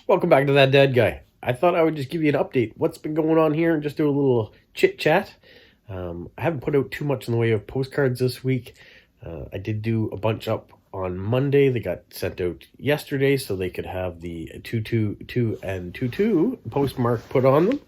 Welcome back to That Dead Guy. I thought I would just give you an update. What's been going on here and just do a little chit chat. I haven't put out too much in the way of postcards this week. I did do a bunch up on Monday. They got sent out yesterday so they could have the 222 and 22 postmark put on them.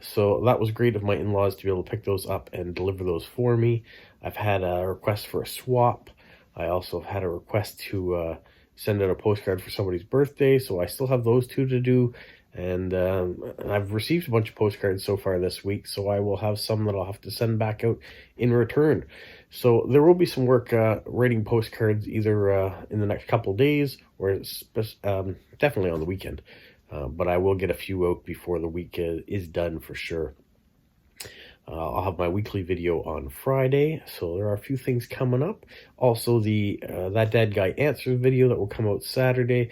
So that was great of my in-laws to be able to pick those up and deliver those for me. I've had a request for a swap. I also had a request to send out a postcard for somebody's birthday, so I still have those two to do. And I've received a bunch of postcards so far this week, so I will have some that I'll have to send back out in return. So there will be some work writing postcards either in the next couple of days or definitely on the weekend. But I will get a few out before the week is done for sure. I'll have my weekly video on Friday, so there are a few things coming up. Also, the That Dead Guy Answers video that will come out Saturday.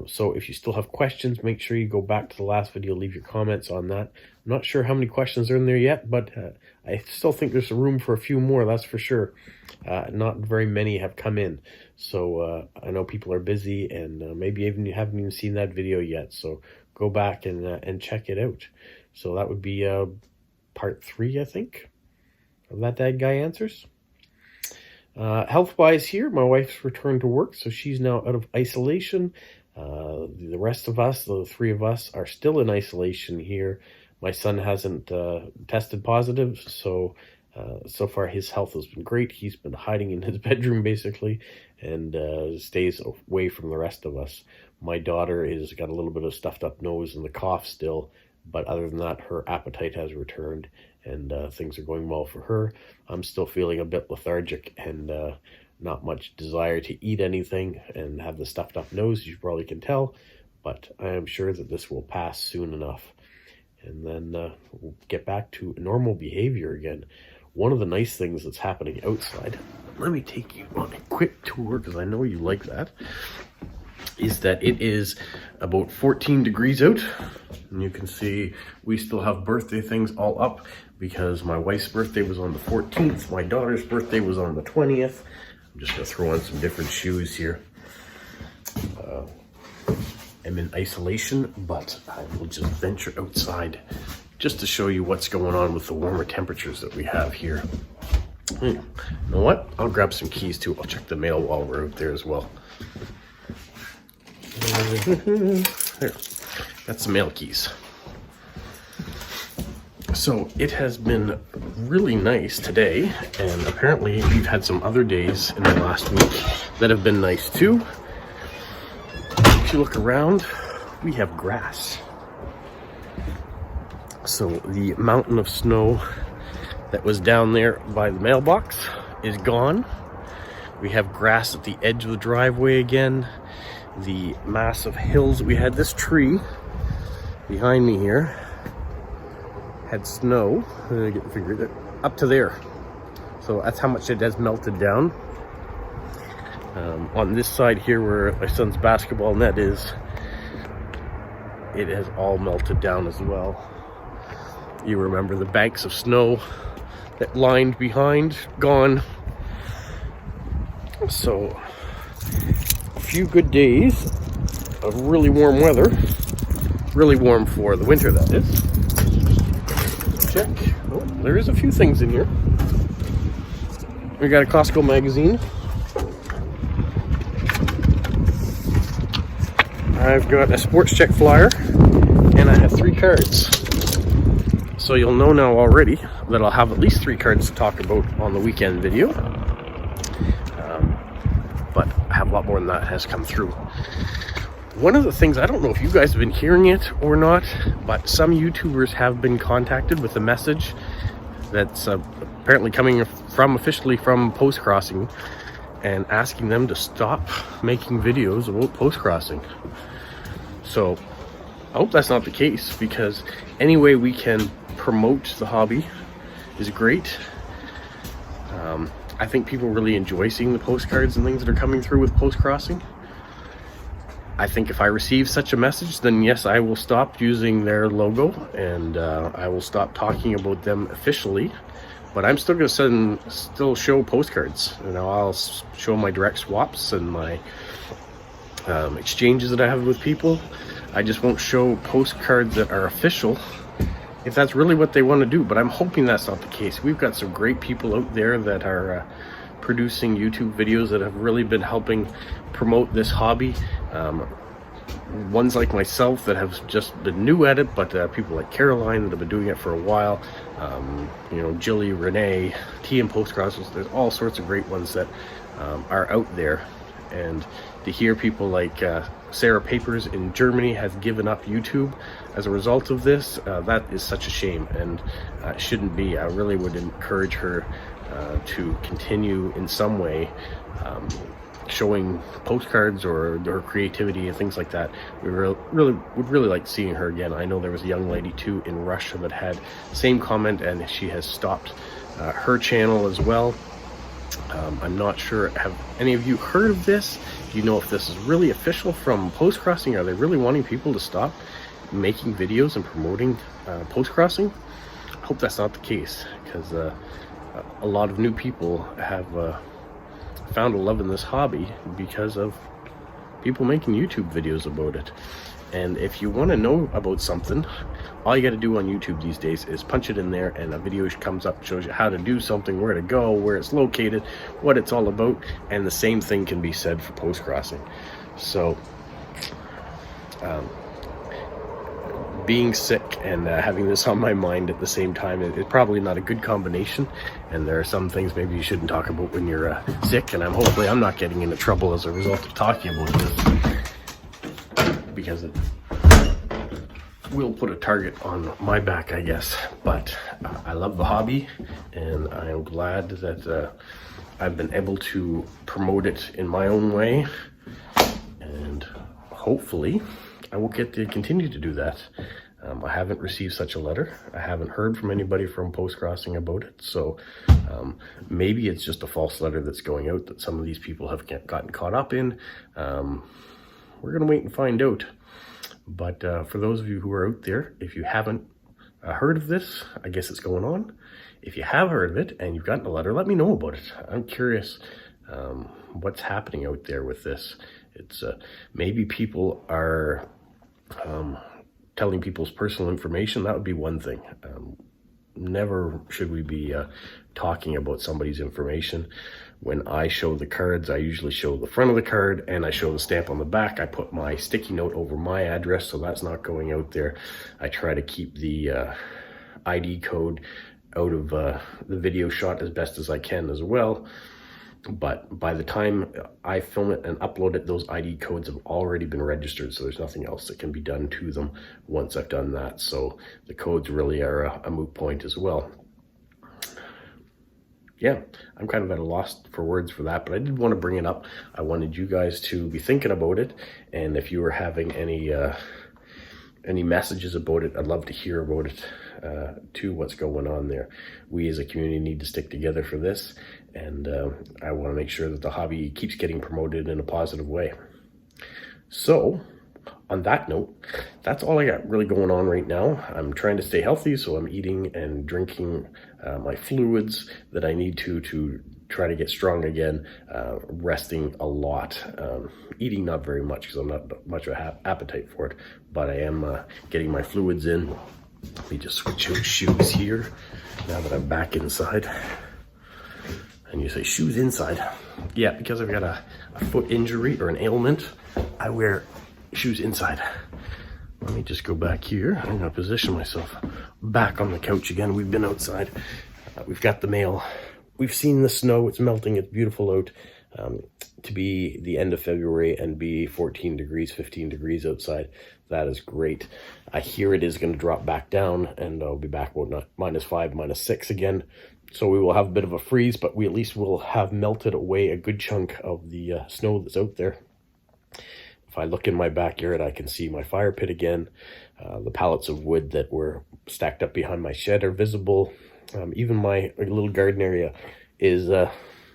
So if you still have questions, make sure you go back to the last video, leave your comments on that. I'm not sure how many questions are in there yet, but I still think there's room for a few more, that's for sure. Not very many have come in, so I know people are busy, and maybe even you haven't even seen that video yet, so go back and check it out. So that would be part 3, I think, of That Dead Guy Answers. Health-wise here, my wife's returned to work, so she's now out of isolation. The rest of us, the 3 of us, are still in isolation here. My son hasn't tested positive, so far his health has been great. He's been hiding in his bedroom, basically, and stays away from the rest of us. My daughter has got a little bit of stuffed up nose and the cough still, but other than that, her appetite has returned, and things are going well for her. I'm still feeling a bit lethargic and not much desire to eat anything and have the stuffed up nose, as you probably can tell, but I am sure that this will pass soon enough. And then we'll get back to normal behavior again. One of the nice things that's happening outside, let me take you on a quick tour because I know you like that, is that it is about 14 degrees out. And you can see we still have birthday things all up because my wife's birthday was on the 14th. My daughter's birthday was on the 20th. I'm just gonna throw on some different shoes here. I'm in isolation, but I will just venture outside just to show you what's going on with the warmer temperatures that we have here. You know what? I'll grab some keys too. I'll check the mail while we're out there as well. There, that's the mail keys. So it has been really nice today, and apparently we've had some other days in the last week that have been nice too. If you look around, we have grass. So the mountain of snow that was down there by the mailbox is gone. We have grass at the edge of the driveway again. The massive hills, we had this tree behind me here had snow, up to there. So that's how much it has melted down. On this side here where my son's basketball net is, it has all melted down as well. You remember the banks of snow that lined behind, gone. So a few good days of really warm weather. Really warm for the winter, that is. Check. Oh, there is a few things in here. We got a Costco magazine. I've got a sports check flyer, and I have 3 cards. So you'll know now already that I'll have at least 3 cards to talk about on the weekend video. But I have a lot more than that has come through. One of the things, I don't know if you guys have been hearing it or not, but some YouTubers have been contacted with a message that's apparently coming officially from Post Crossing, and asking them to stop making videos about post crossing. So I hope that's not the case, because any way we can promote the hobby is great. I think people really enjoy seeing the postcards and things that are coming through with post crossing. I think if I receive such a message, then yes, I will stop using their logo, and I will stop talking about them officially. But I'm still going to still show postcards. You know, I'll show my direct swaps and my exchanges that I have with people. I just won't show postcards that are official if that's really what they want to do, but I'm hoping that's not the case. We've got some great people out there that are producing YouTube videos that have really been helping promote this hobby. Ones like myself that have just been new at it, but people like Caroline that have been doing it for a while. You know, Jilly, Renee, TM Postcrossers, there's all sorts of great ones that are out there. And to hear people like Sarah Papers in Germany has given up YouTube as a result of this, that is such a shame, and it shouldn't be. I really would encourage her to continue in some way showing postcards or her creativity and things like that. We would really like seeing her again. I know there was a young lady too in Russia that had the same comment, and she has stopped her channel as well. I'm not sure, have any of you heard of this? Do you know if this is really official from Postcrossing? Are they really wanting people to stop making videos and promoting Postcrossing? I hope that's not the case, because a lot of new people have found a love in this hobby because of people making YouTube videos about it. And if you want to know about something, all you got to do on YouTube these days is punch it in there, and a video comes up, shows you how to do something, where to go, where it's located, what it's all about. And the same thing can be said for Postcrossing. So being sick and having this on my mind at the same time is probably not a good combination, and there are some things maybe you shouldn't talk about when you're sick, and hopefully I'm not getting into trouble as a result of talking about this, because it will put a target on my back, I guess. But I love the hobby, and I am glad that I've been able to promote it in my own way, and hopefully I will get to continue to do that. I haven't received such a letter. I haven't heard from anybody from Postcrossing about it. So maybe it's just a false letter that's going out that some of these people have gotten caught up in. We're going to wait and find out. But for those of you who are out there, if you haven't heard of this, I guess it's going on. If you have heard of it and you've gotten a letter, let me know about it. I'm curious what's happening out there with this. It's maybe people are telling people's personal information. That would be one thing. Never should we be talking about somebody's information. When I show the cards, I usually show the front of the card and I show the stamp on the back. I put my sticky note over my address, so that's not going out there. I try to keep the ID code out of the video shot as best as I can as well. But by the time I film it and upload it, those ID codes have already been registered, so there's nothing else that can be done to them once I've done that. So the codes really are a moot point as well. Yeah, I'm kind of at a loss for words for that, but I did want to bring it up. I wanted you guys to be thinking about it, and if you were having any messages about it, I'd love to hear about it too, what's going on there. We as a community need to stick together for this, and I want to make sure that the hobby keeps getting promoted in a positive way. So on that note, that's all I got really going on right now. I'm trying to stay healthy, so I'm eating and drinking my fluids that I need to try to get strong again, resting a lot, eating not very much because I'm not much of an appetite for it, but I am getting my fluids in. Let me just switch out shoes here now that I'm back inside. And you say shoes inside. Yeah, because I've got a foot injury or an ailment, I wear shoes inside. Let me just go back here. I'm gonna position myself back on the couch again. We've been outside. We've got the mail. We've seen the snow. It's melting. It's beautiful out. To be the end of February and be 14 degrees, 15 degrees outside, that is great. I hear it is going to drop back down, and I'll be back about -5, -6 again. So we will have a bit of a freeze, but we at least will have melted away a good chunk of the snow that's out there. If I look in my backyard, I can see my fire pit again. The pallets of wood that were stacked up behind my shed are visible. Even my little garden area is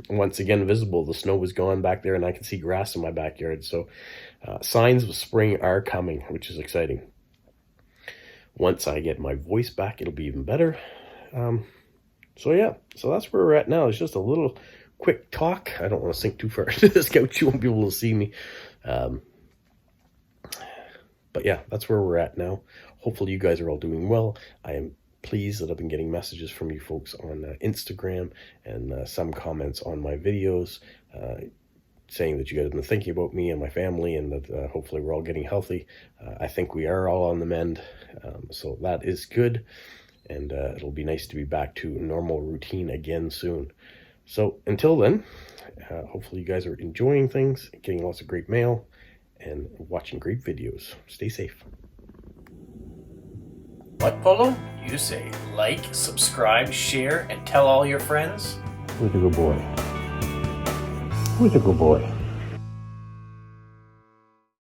once again visible. The snow was gone back there, and I can see grass in my backyard. So signs of spring are coming, which is exciting. Once I get my voice back, it'll be even better. So yeah, so that's where we're at now. It's just a little quick talk. I don't want to sink too far into this couch. You won't be able to see me. But yeah, that's where we're at now. Hopefully you guys are all doing well. I am pleased that I've been getting messages from you folks on Instagram and some comments on my videos saying that you guys have been thinking about me and my family, and that hopefully we're all getting healthy. I think we are all on the mend, so that is good, and it'll be nice to be back to normal routine again soon. So until then, hopefully you guys are enjoying things, getting lots of great mail, and watching great videos. Stay safe. What, Polo? You say like, subscribe, share, and tell all your friends? Who's a good boy? Who's a good boy?